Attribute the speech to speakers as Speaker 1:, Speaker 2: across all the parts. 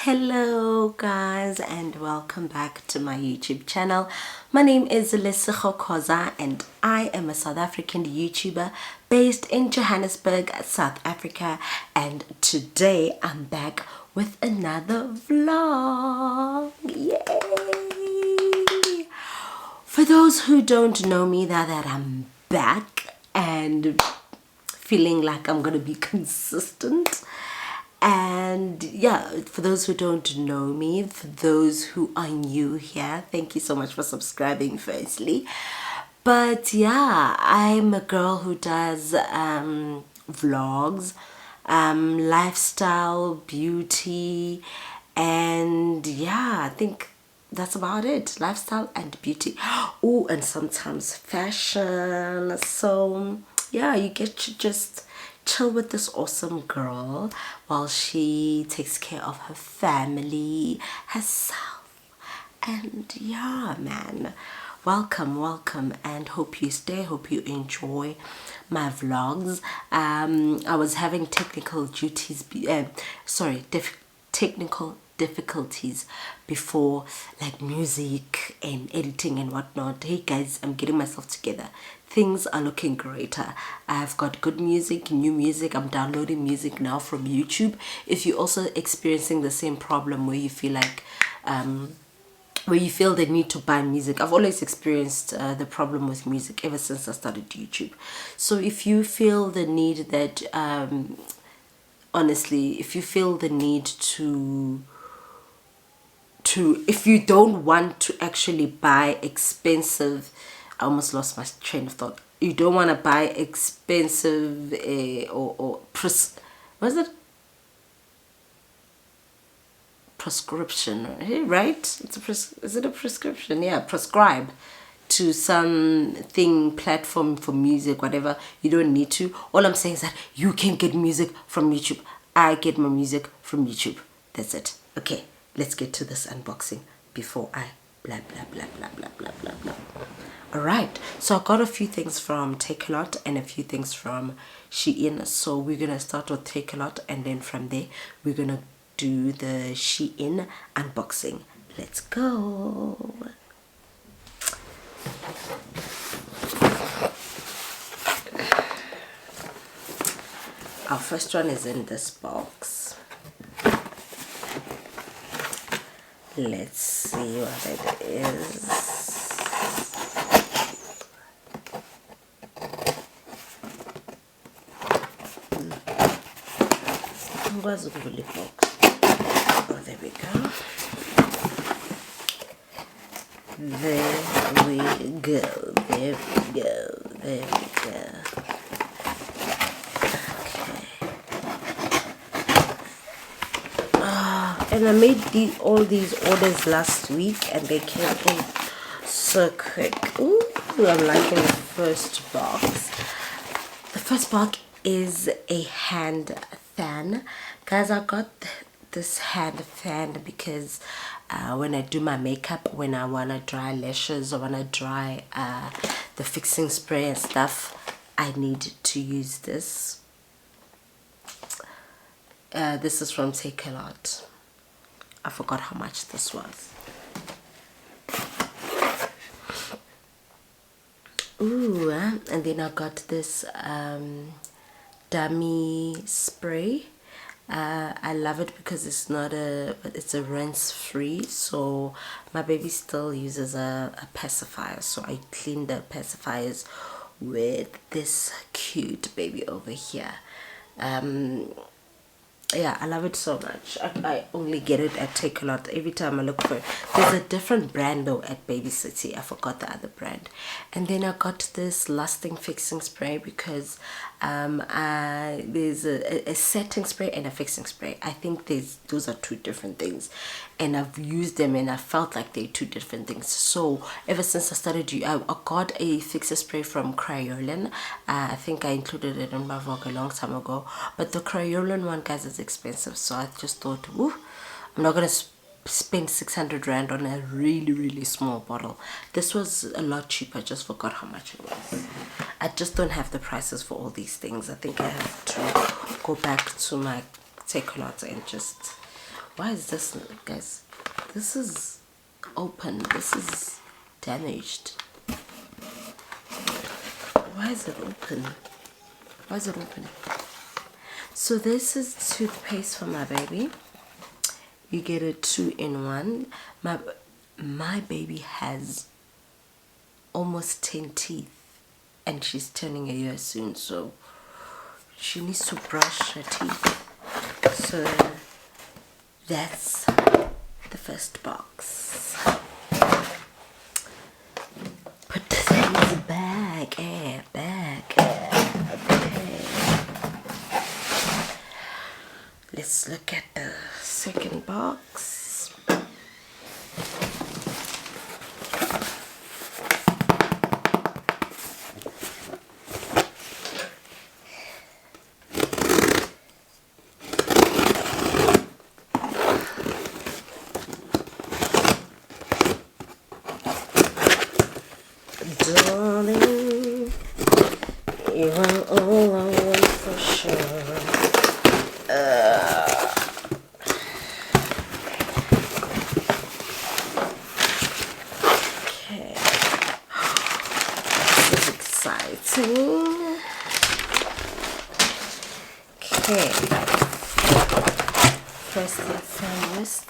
Speaker 1: Hello guys and welcome back to my YouTube channel. My name is Lesego Koza and I am a South African YouTuber based in Johannesburg, South Africa, and today I'm back with another vlog. Yay! For those who don't know me, now that I'm back and feeling like I'm gonna be consistent. And yeah, for those who don't know me, for those who are new here, thank you so much for subscribing firstly. But yeah, I'm a girl who does vlogs, lifestyle, beauty, and yeah, I think that's about it. Lifestyle and beauty. Oh, and sometimes fashion. So yeah, you get to just chill with this awesome girl while she takes care of her family, herself, and yeah, man, welcome, and hope you stay, hope you enjoy my vlogs. I was having technical technical difficulties before, like music and editing and whatnot. Hey guys, I'm getting myself together. Things are looking greater. I've got good music, new music. I'm downloading music now from YouTube. If you're also experiencing the same problem where you feel like where you feel the need to buy music, I've always experienced the problem with music ever since I started YouTube. So if you feel the need that honestly, if you feel the need to if you don't want to actually buy expensive, I almost lost my train of thought. You don't want to buy expensive was it prescription, right? Is it a prescription? Yeah, prescribe to something, platform for music, whatever. You don't need to. All I'm saying is that you can get music from YouTube. I get my music from YouTube. That's it. Okay, let's get to this unboxing before I blah blah blah blah blah blah blah blah. Alright, so I got a few things from Takealot and a few things from Shein. So we're gonna start with Takealot and then from there we're gonna do the Shein unboxing. Let's go. Our first one is in this box. Let's see what it is. Where's the bullet box? Oh, there we go. There we go. There we go. There we go. And I made all these orders last week and they came in so quick. Ooh, I'm liking the first box. The first box is a hand fan. Guys, I got this hand fan because when I do my makeup, when I want to dry lashes or when I dry the fixing spray and stuff, I need to use this. This is from Takealot. I forgot how much this was. Ooh, and then I got this dummy spray. I love it because it's a rinse free, so my baby still uses a pacifier, so I clean the pacifiers with this cute baby over here. Yeah, I love it so much. I only get it at Takealot. Every time I look for it, there's a different brand though at Baby City. I forgot the other brand. And then I got this lasting fixing spray because there's a setting spray and a fixing spray. I think those are two different things, and I've used them and I felt like they're two different things. So ever since I started, I got a fixer spray from Cradle. I think I included it in my vlog a long time ago, but the Cradle one, guys, is expensive, so I just thought, ooh, I'm not gonna spend 600 rand on a really small bottle. This was a lot cheaper. I just forgot how much it was. I just don't have the prices for all these things. I think I have to go back to my Takealot and just Why is this, guys? This is open. This is damaged. Why is it open? Why is it open? So this is toothpaste for my baby. You get a 2-in-1. My baby has almost 10 teeth, and she's turning a year soon, so she needs to brush her teeth. So that's the first box. Put this in the bag, okay. Let's look at the second box. Darling, you are all I want for sure. Okay, this is exciting. Okay, first and foremost,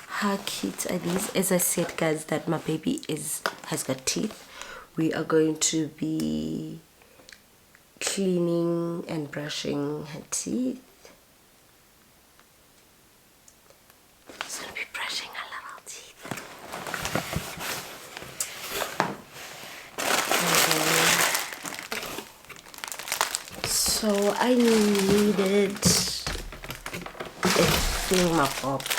Speaker 1: how cute are these? As I said, guys, that my baby has got teeth. We are going to be cleaning and brushing her teeth. She's going to be brushing her little teeth. So I needed a thingamabobs.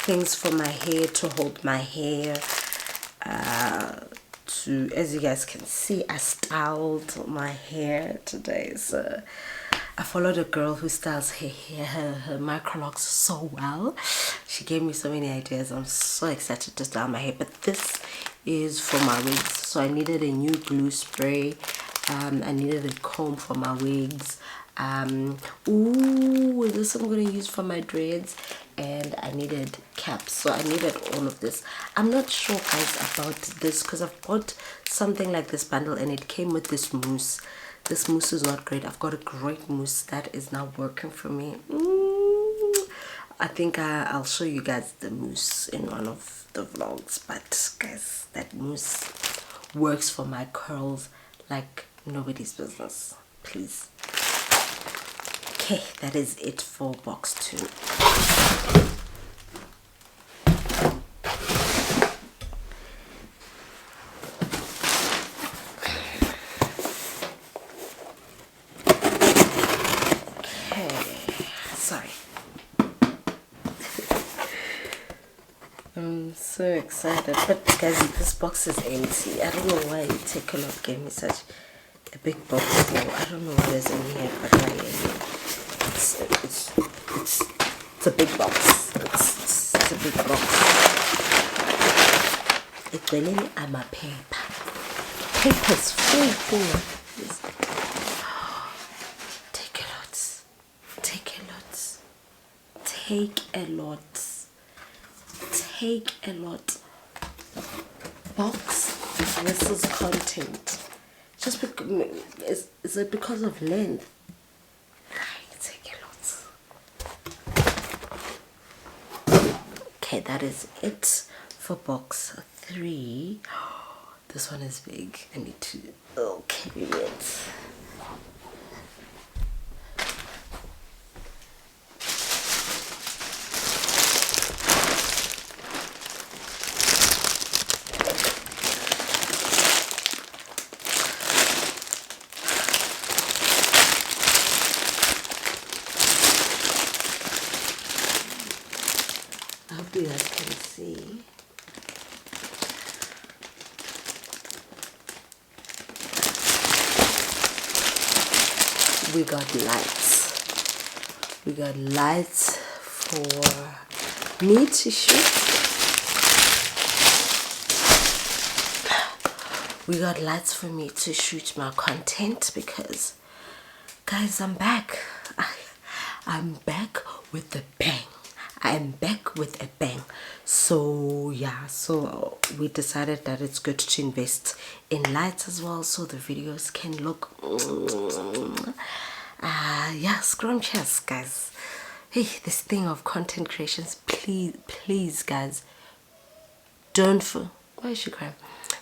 Speaker 1: Things for my hair, to hold my hair, as you guys can see, I styled my hair today. So I followed a girl who styles her hair, her microlocks so well. She gave me so many ideas. I'm so excited to style my hair. But this is for my wigs, so I needed a new glue spray. I needed a comb for my wigs. Ooh, this I'm gonna use for my dreads, and I needed caps, so I needed all of this. I'm not sure, guys, about this because I've bought something like this bundle and it came with this mousse. This mousse is not great. I've got a great mousse that is now working for me. I think I'll show you guys the mousse in one of the vlogs, but guys, that mousse works for my curls like nobody's business. Please. Okay, that is it for box 2. Okay, sorry. I'm so excited, but guys, this box is empty. I don't know why Takealot gave me such a big box. So I don't know what is in here, but it's a big box. It's a big box. It's really I'm a paper. Paper's full. Takealot. Box. This is content. Just because is it because of length? Okay, that is it for box 3. This one is big. I need to carry it. I hope you guys can see. We got lights. We got lights for me to shoot. We got lights for me to shoot my content because, guys, I'm back. I'm back with a bang. I'm back with a bang. So yeah, so we decided that it's good to invest in lights as well, so the videos can look yeah, scrumptious, guys. Hey, this thing of content creations, please guys, why is she crying?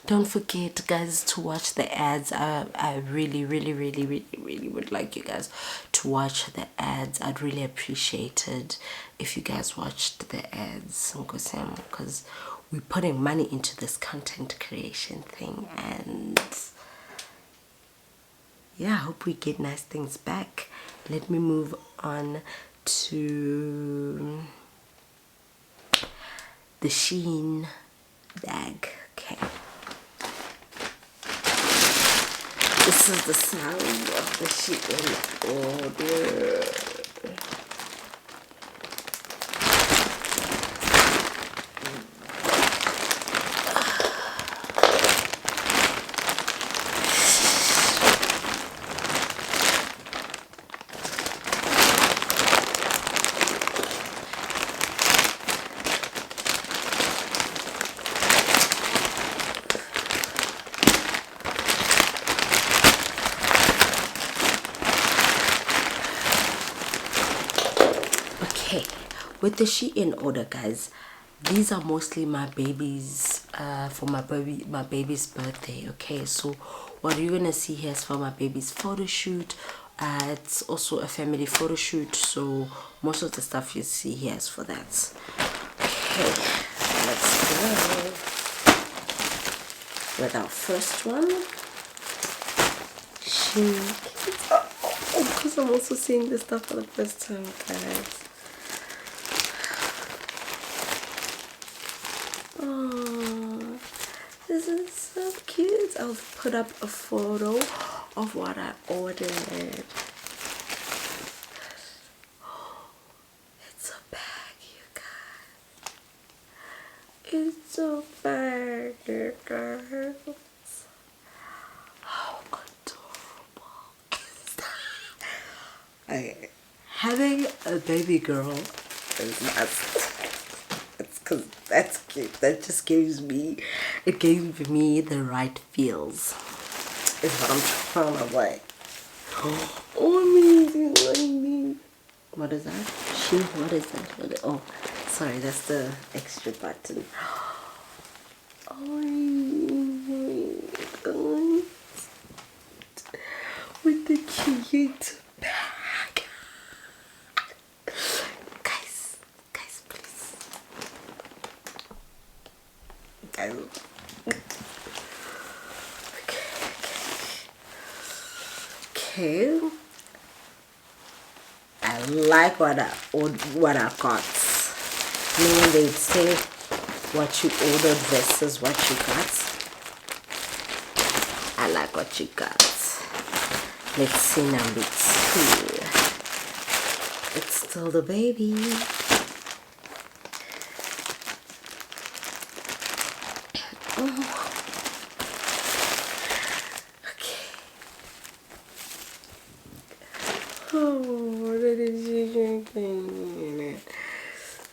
Speaker 1: Don't forget, guys, to watch the ads. I really would like you guys to watch the ads. I'd really appreciate it if you guys watched the ads, because we're putting money into this content creation thing, and yeah, I hope we get nice things back. Let me move on to the Shein bag. Okay, this is the sound of the Shein order. With the Shein order, guys, these are mostly my babies, for my baby's birthday. Okay, so what you're gonna see here is for my baby's photo shoot. It's also a family photo shoot, so most of the stuff you see here is for that. Okay, let's go with our first one. Because I'm also seeing this stuff for the first time, guys. Oh, this is so cute. I'll put up a photo of what I ordered. It's a bag, you guys. It's a bag, you guys. How adorable is that? Okay, having a baby girl is nice. Because that's cute. That just gives me, it gave me the right feels, is what I'm trying to like. Oh, amazing. What is that? What is that? Oh, sorry, that's the extra button. Oh my god, with the cute bag. Guys, please. Okay. I like what I got. Meaning they say what you ordered versus what you got. I like what you got. Let's see number 2. It's still the baby. Oh, that is drinking.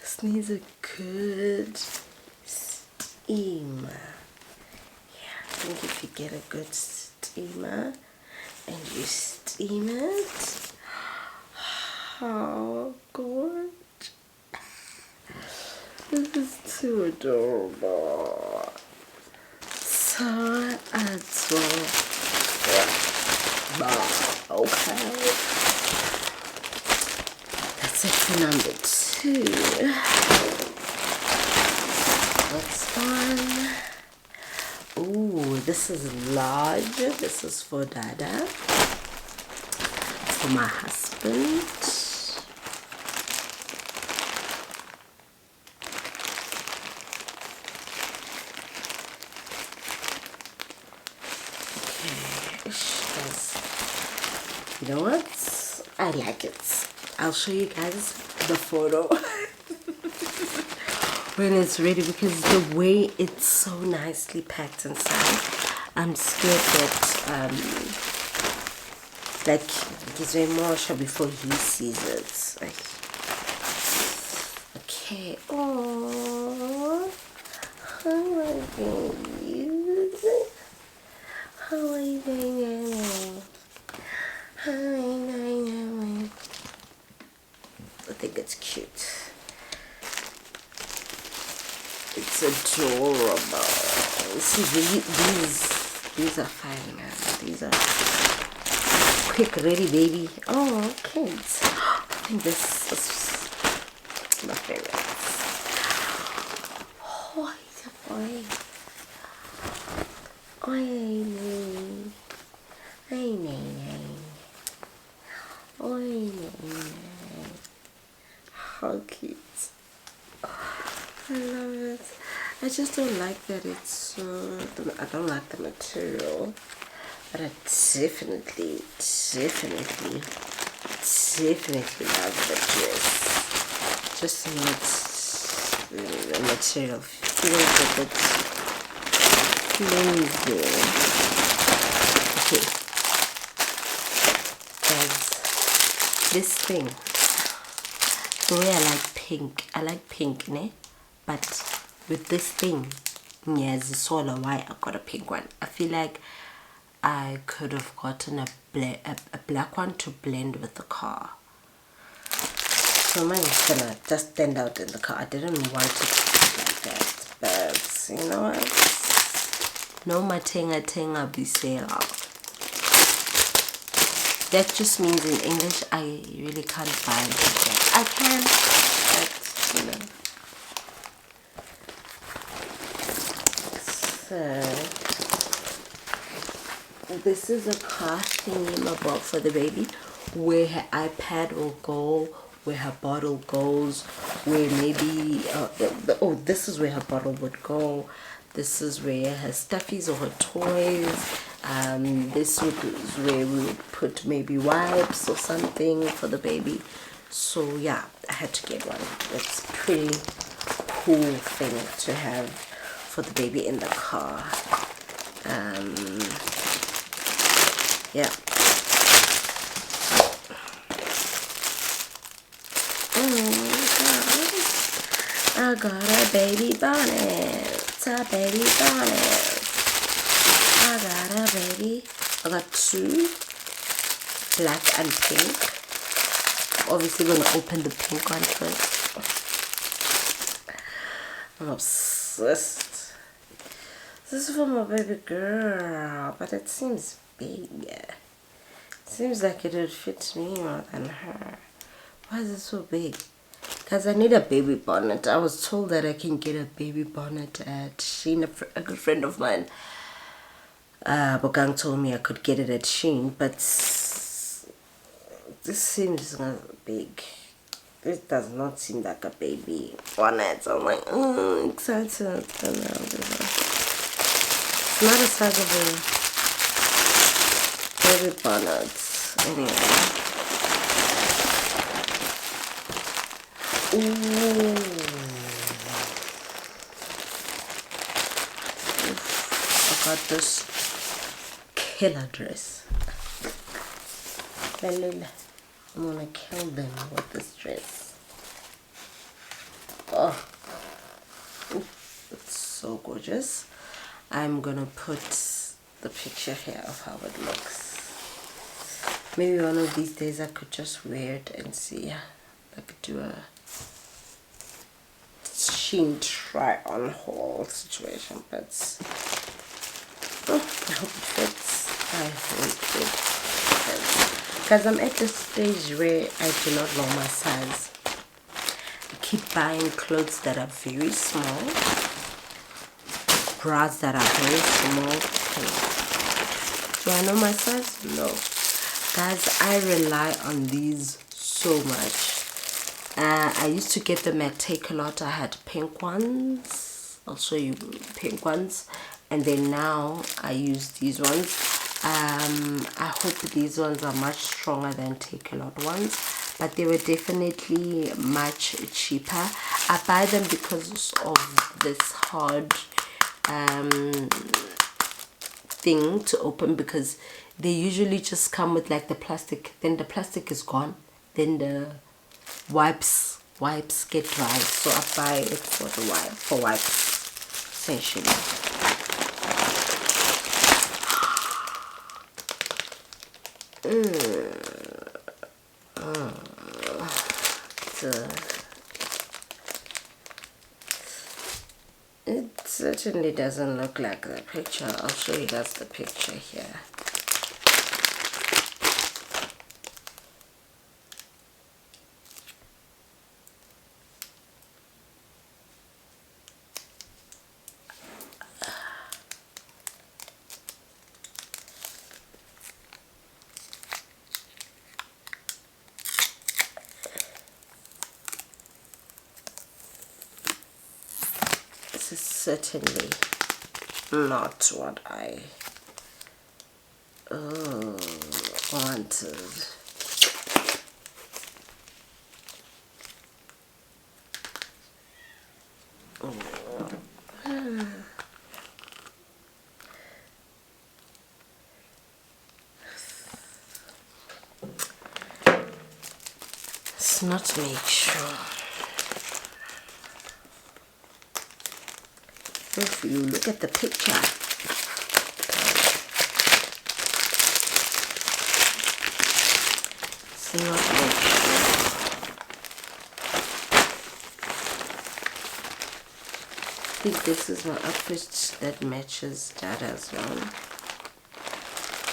Speaker 1: This needs a good steamer. Yeah, I think if you get a good steamer and you steam it, oh god, this is too adorable. So adorable. Okay. That's it for number 2. Next one. Ooh, this is large. This is for Dada. For my husband. You know what? I like it. I'll show you guys the photo when it's ready, because the way it's so nicely packed inside, I'm scared that like Gives me more before he sees it. Okay. Oh, how are you? How are you doing? How are you doing? I think it's cute. It's adorable. See, these are fine, man. These are quick, ready, baby. Oh, kids. I think this is my favorite. Oh, he's a boy. Oh, how cute. I love it. I just don't like that it's so... I don't like the material. But I definitely love the dress. Just not the material. Feels a bit flimsy. Okay. Guys, this thing, the way I like pink, ne? But with this thing, yes, it's all why I got a pink one. I feel like I could have gotten a black one to blend with the car. So mine is gonna just stand out in the car. I didn't want it to be like that, but you know what? No matenga be sale out. That just means in English I really can't buy it. I can, but you know. So this is a car thingy for the baby, where her iPad will go, where her bottle goes, where maybe this is where her bottle would go. This is where her stuffies or her toys. This is where we would put maybe wipes or something for the baby. So yeah, I had to get one. It's a pretty cool thing to have for the baby in the car. Yeah. I got a baby bonnet. A baby bonnet. I got a baby. I got two, black and pink. Obviously gonna open the pink one first. I'm obsessed. This is for my baby girl, but it seems big. It seems like it would fit me more than her. Why is it so big? Because I need a baby bonnet. I was told that I can get a baby bonnet at Shein. A good friend of mine, Bogang, told me I could get it at Shein, but this seems big. This does not seem like a baby bonnet. So I'm like, excited. It's not a size of a baby bonnet. Anyway. Ooh. I got this killer dress. I'm gonna kill them with this dress. Oh, it's so gorgeous. I'm gonna put the picture here of how it looks. Maybe one of these days I could just wear it and see. I could do a Shein try on haul situation, but I hope it fits. I hope it fits. Because I'm at this stage where I do not know my size. I keep buying clothes that are very small, bras that are very small. Do I know my size? No. Guys, I rely on these so much. I used to get them at Takealot. I had pink ones. I'll show you pink ones. And then now I use these ones. I hope these ones are much stronger than Takealot ones, but they were definitely much cheaper. I buy them because of this hard thing to open, because they usually just come with like the plastic. Then the plastic is gone. Then the wipes get dry. So I buy it for the wipes, essentially. It certainly doesn't look like the picture. I'll show you guys the picture here. This is certainly not what I wanted. Let's not make sure. If you look at the picture, it's not make sure. I think this is my outfit that matches that as well.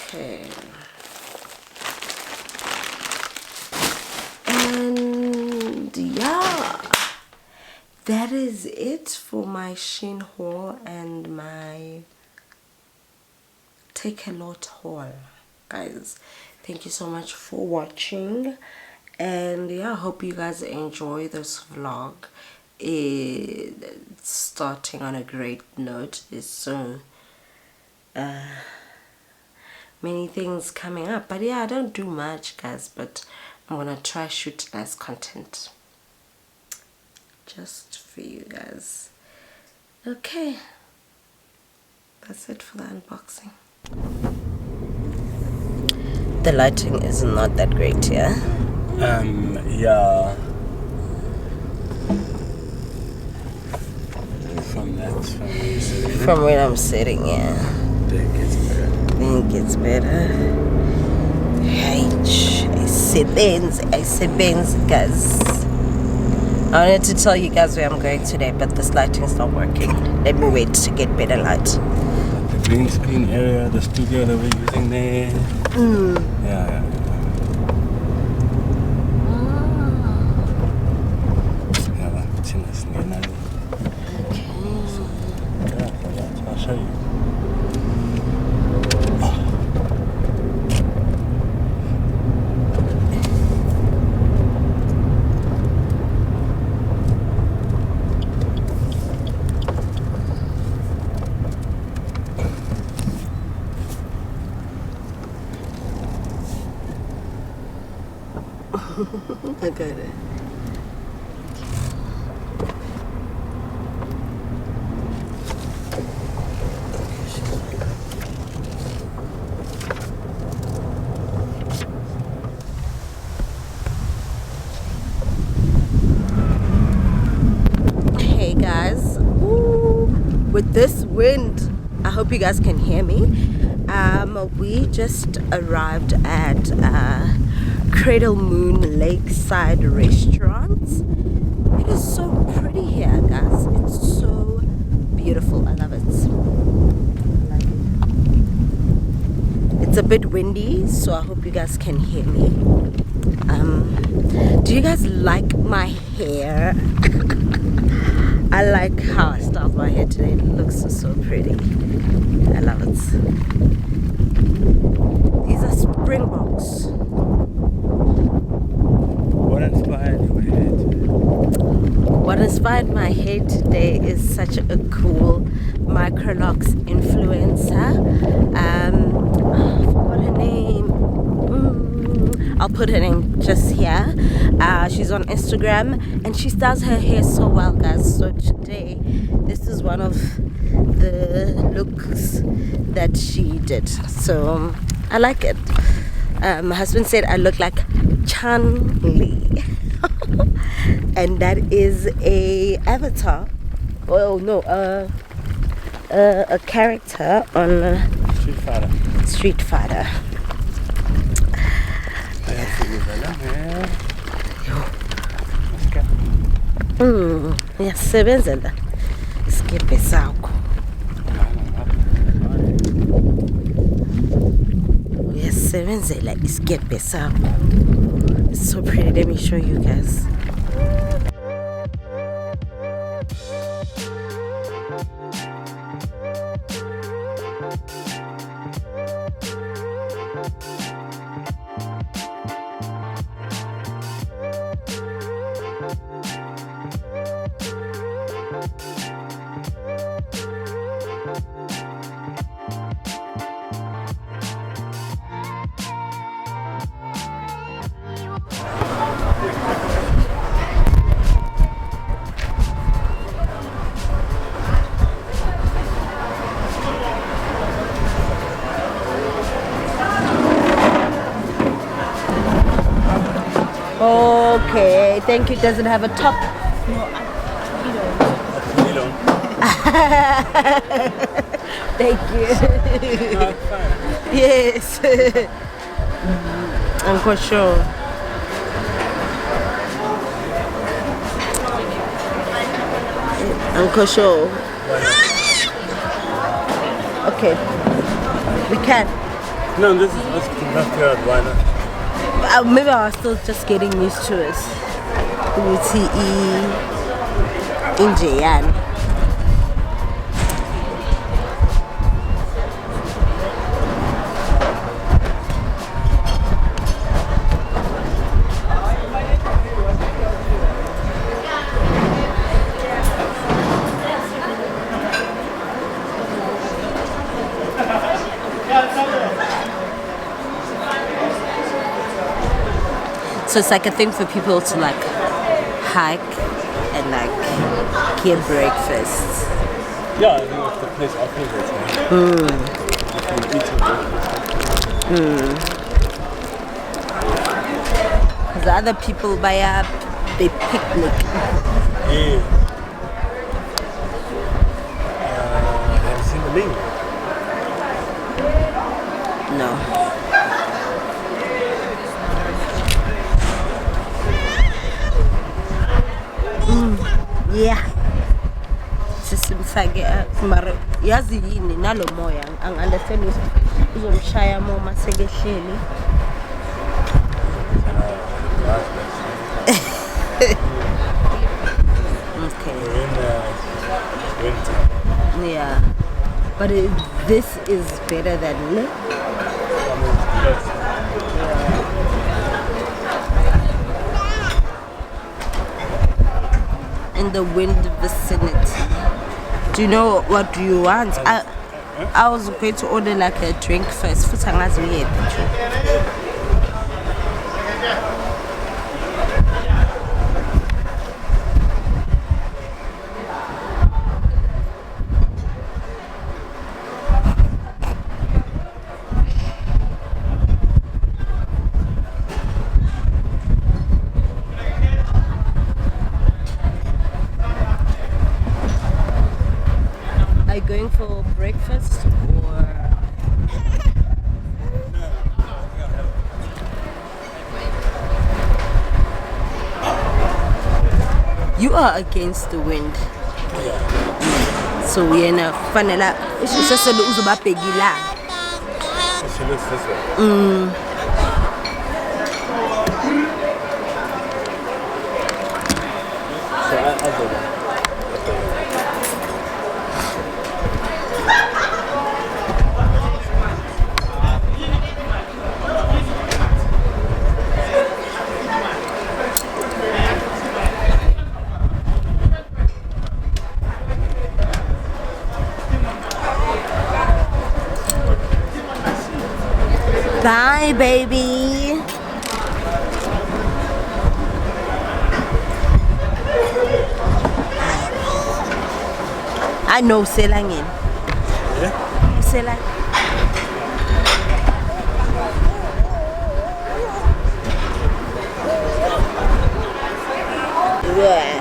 Speaker 1: Okay. And yeah, that is it for my Shein haul and my Takealot haul, guys. Thank you so much for watching, and yeah, I hope you guys enjoy this vlog. It's starting on a great note. There's so many things coming up, but yeah, I don't do much, guys, but I'm gonna try shoot nice content just for you guys. Okay, that's it for the unboxing. The lighting is not that great here.
Speaker 2: Yeah. From
Speaker 1: where I'm sitting, yeah.
Speaker 2: I
Speaker 1: think it's better. I say Benz, guys. I wanted to tell you guys where I'm going today, but this lighting is not working. Let me wait to get better light.
Speaker 2: The green screen area, the studio that we're using there. Yeah. I'll show you.
Speaker 1: I got it. Hey guys, ooh, with this wind, I hope you guys can hear me. We just arrived at Cradle Lakeside restaurant. It is so pretty here, guys. It's so beautiful. I love it. It's a bit windy, so I hope you guys can hear me. Do you guys like my hair? I like how I styled my hair today. It looks so pretty. I love it. These are Springboks.
Speaker 2: What inspired your hair today?
Speaker 1: What inspired my hair today is such a cool microlocks influencer. I forgot her name. I'll put her name just here. She's on Instagram and she styles her hair so well, guys. So today, this is one of the looks that she did. So I like it. My husband said I look like Chun-Li. And that is a avatar. Oh no, a character on Street Fighter. Uyasebenzela isikebhe sakho. Uyasebenzela isikebhe sakho. It's so pretty. Let me show you guys. Okay, thank you. Does it have a top? No,
Speaker 2: You don't.
Speaker 1: Thank you. Yes. I'm quite sure. I'm quite sure. Okay. We can.
Speaker 2: No, this is left. Why not?
Speaker 1: Maybe I was still just getting used to it. UTE in Jayan. So it's like a thing for people to like hike and like get breakfast.
Speaker 2: Yeah, I think if the place offers it. You can eat your breakfast.
Speaker 1: Because the other people buy up, they picnic.
Speaker 2: Yeah. Have you seen the link?
Speaker 1: No. Yeah. Sisimfake mara yazi yini nalo moya ang understand uzomshaya moma sekehleli. Okay.
Speaker 2: We're in winter.
Speaker 1: Yeah. But this is better than in the wind vicinity. Do you know what do you want? I was going to order like a drink first. Futhi angazi uyephi nje. Going for breakfast or you are against the wind.
Speaker 2: Yeah.
Speaker 1: So we are fanela isisesele uzobabhekila.
Speaker 2: She looks this way. So I'll go there.
Speaker 1: Bye, baby. I know selangin.
Speaker 2: Yeah?
Speaker 1: Selang. Yeah.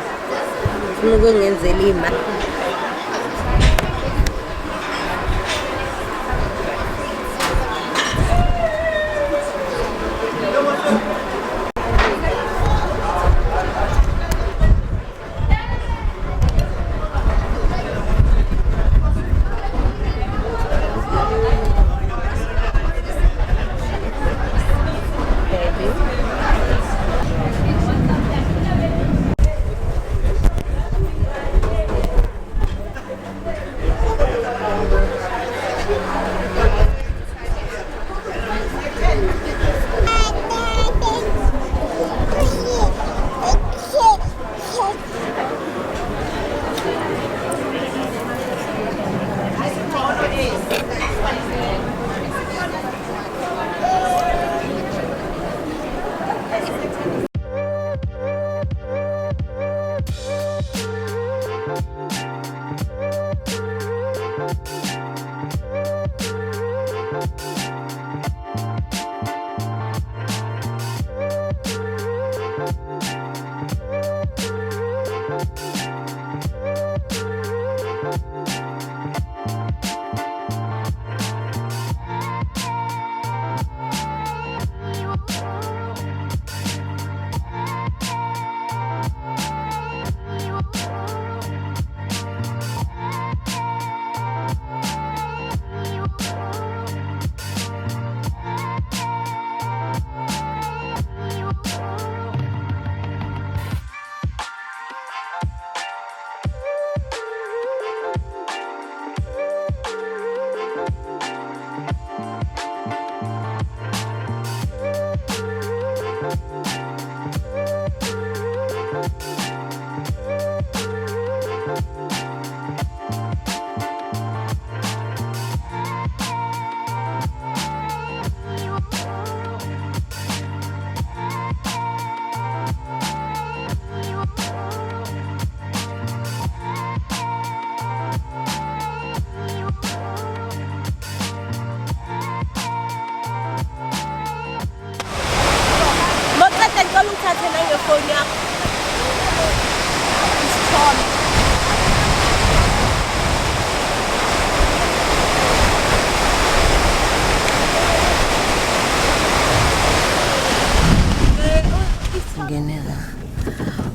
Speaker 1: Ngizongenzela imali.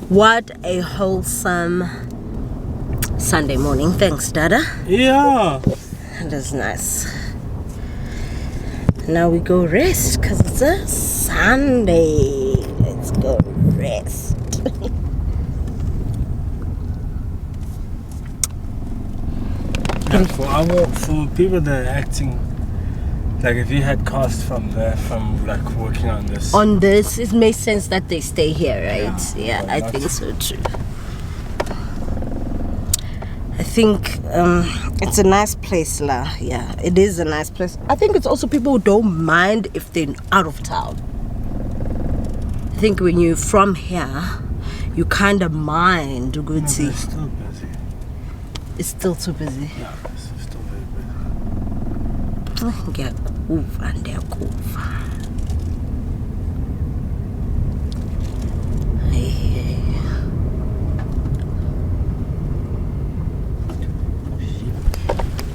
Speaker 1: What a wholesome Sunday morning. Thanks, Dada.
Speaker 2: Yeah.
Speaker 1: That is nice. Now we go rest because it's a Sunday. Let's go rest.
Speaker 2: For people that are acting, like if you had cast from like working on this.
Speaker 1: It makes sense that they stay here, right? Yeah, I think so too. I think it's a nice place, lah. Yeah, it is a nice place. I think it's also people who don't mind if they're out of town. I think when you're from here, you kind of mind. Good see.
Speaker 2: It's still busy.
Speaker 1: It's still too busy.
Speaker 2: Yeah, it's still very busy.
Speaker 1: Ngiyakuva, ndiyakuva.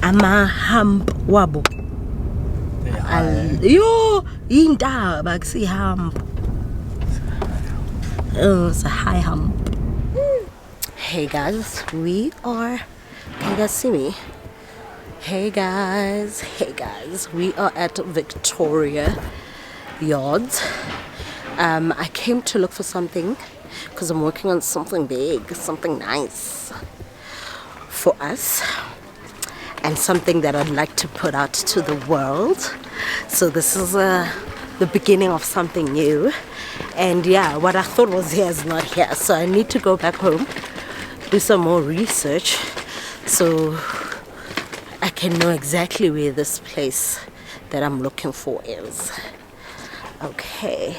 Speaker 1: Amahamba wabo. Yo, indaba kusihamba. Oh, it's a high hump. Hey guys, we are. Can you guys see me? Hey guys, we are at Victoria Yards. I came to look for something because I'm working on something big, something nice for us, and something that I'd like to put out to the world. So this is the beginning of something new. And yeah, what I thought was here is not here. So I need to go back home, do some more research, so I can know exactly where this place that I'm looking for is. Okay.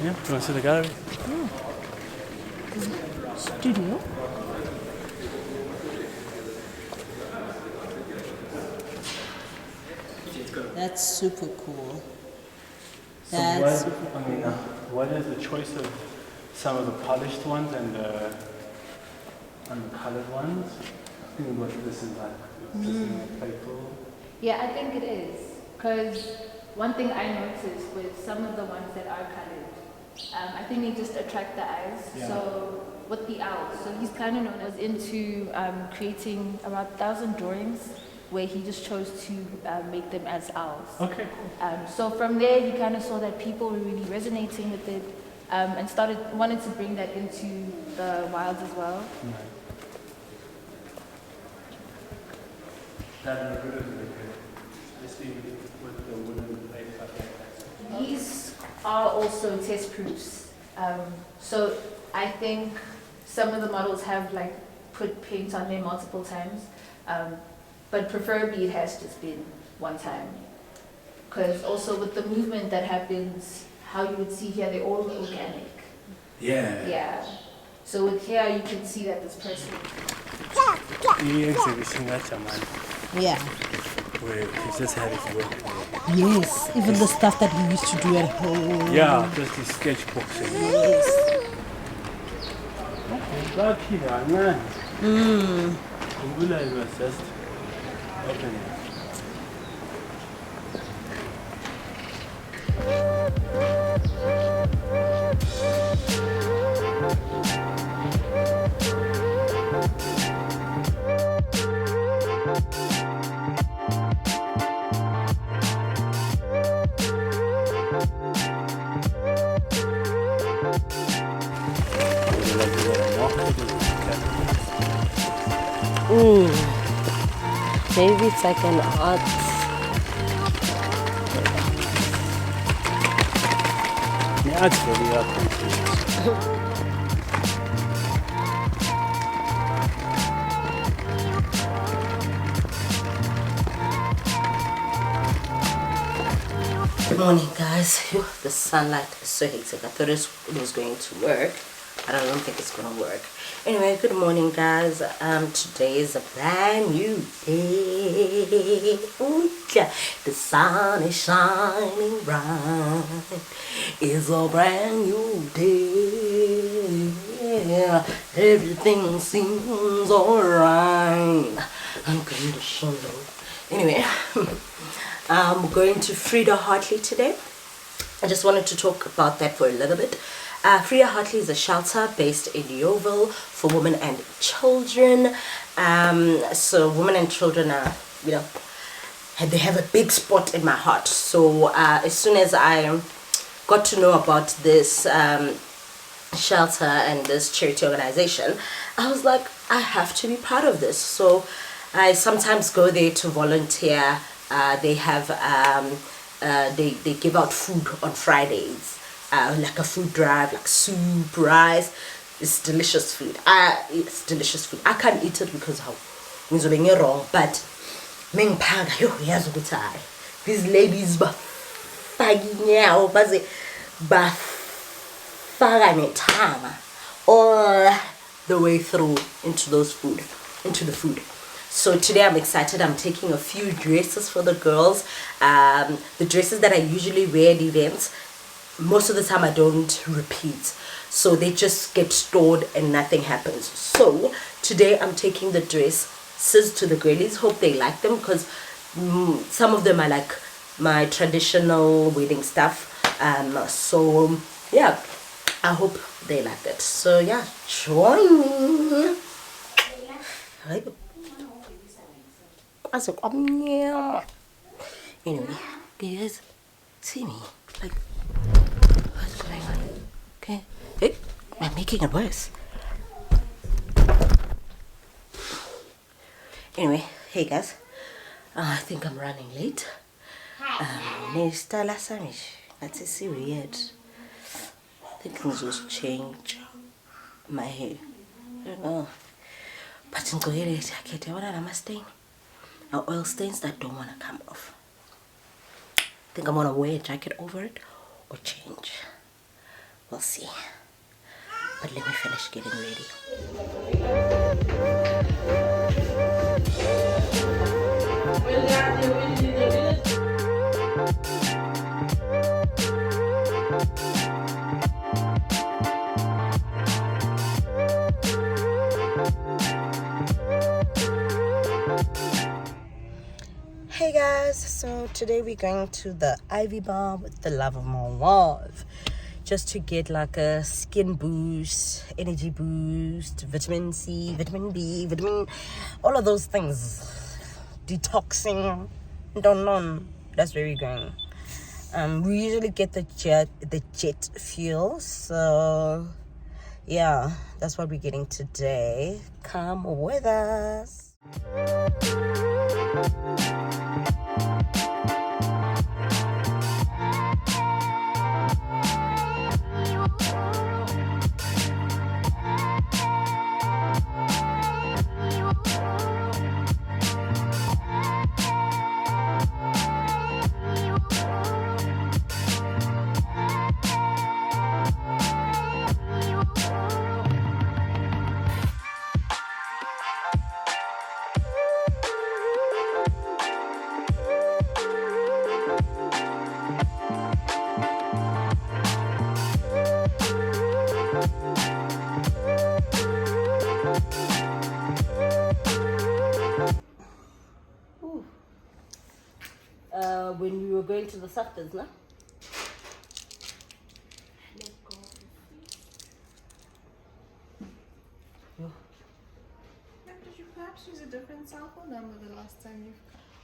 Speaker 2: Yeah, do you want to see the gallery?
Speaker 1: Studio. That's super cool.
Speaker 2: So
Speaker 1: That's
Speaker 2: what is the choice of some of the polished ones and the colored ones? I think what this is like, this is playful.
Speaker 3: Yeah, I think it is. Because one thing I noticed with some of the ones that are colored, I think they just attract the eyes.
Speaker 2: Yeah.
Speaker 3: So with the owls, so he's kind of known as into creating around 1,000 drawings where he just chose to make them as owls.
Speaker 2: Okay, cool.
Speaker 3: So from there, he kind of saw that people were really resonating with it and wanted to bring that into the wilds as well.
Speaker 2: Nice. That look good is really good. Especially with the wooden plate stuff like that.
Speaker 3: These are also test proofs. So I think some of the models have like put paint on there multiple times, but preferably it has just been one time. Because also with the movement that happens, how you would see here, they're all organic.
Speaker 2: Yeah.
Speaker 3: Yeah. So with here, you can see that this person.
Speaker 2: The exhibition that's a man
Speaker 1: yeah.
Speaker 2: where he just had his work.
Speaker 1: Yes, even the stuff that we used to do at home.
Speaker 2: Yeah, just his sketchbooks.
Speaker 1: Yes.
Speaker 2: Lucky man. It was just opening.
Speaker 1: Maybe it's like an art.
Speaker 2: Yeah, it's really up.
Speaker 1: Good morning, guys. Phew, the sunlight is so hectic. I thought it was going to work, but I don't think it's gonna work. Anyway, good morning, guys. Today is a brand new day. Ooh, yeah. The sun is shining bright. It's a brand new day. Yeah. Everything seems alright. Unconditional. Anyway. I'm going to Fridah Hartley today. I just wanted to talk about that for a little bit. Fridah Hartley is a shelter based in Yeovil for women and children. So women and children are, they have a big spot in my heart. So as soon as I got to know about this shelter and this charity organization, I was like, I have to be part of this. So I sometimes go there to volunteer. They have they give out food on Fridays, like a food drive, like soup, rice. It's delicious food. It's delicious food. I can't eat it because how means being wrong, but these ladies all the way through into the food. So today I'm excited. I'm taking a few dresses for the girls. The dresses that I usually wear at events, most of the time I don't repeat. So they just get stored and nothing happens. So today I'm taking the dresses to the girlies. Hope they like them because some of them are like my traditional wedding stuff. So yeah, I hope they like that. So yeah, join me. Anyway, you guys see me? Like, what's going on? Okay. Hey, I'm making it worse. Anyway, hey guys. I think I'm running late. That's weird. I think things will change my hair. I don't know. But in Korea, I can't tell what I'm staying. Now oil stains that don't want to come off. I think I'm gonna wear a jacket over it or change. We'll see. But let me finish getting ready. Hey guys, so today we're going to the Ivy Bar with the love of my life, just to get like a skin boost, energy boost, vitamin C, vitamin B, all of those things, detoxing, don't know. That's where we're going. We usually get the jet fuel, so yeah, that's what we're getting today. Come with us. When we were going to the Safters, no?
Speaker 4: Did you perhaps use a different sample number the last time you...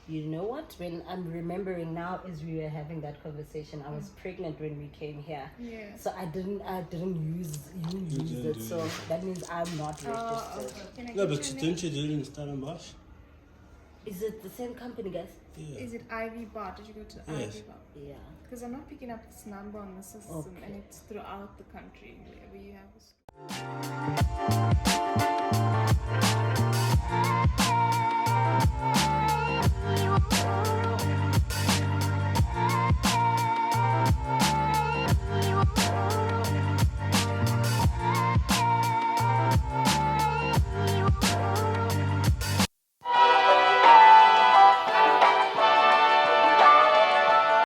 Speaker 1: You know what? When I'm remembering now, is we were having that conversation. I was pregnant when we came here, so I didn't use it. So that means I'm not registered.
Speaker 4: Okay.
Speaker 5: No, but didn't you do it in Stellenbosch?
Speaker 1: Is it the same company, guys?
Speaker 5: Yeah.
Speaker 4: Is it Ivy Bar? Did you go to
Speaker 5: Yes.
Speaker 4: Ivy Bar?
Speaker 1: Yeah.
Speaker 4: Because I'm not picking up this number on the system,
Speaker 1: Okay.
Speaker 4: and it's throughout the country wherever you have a store.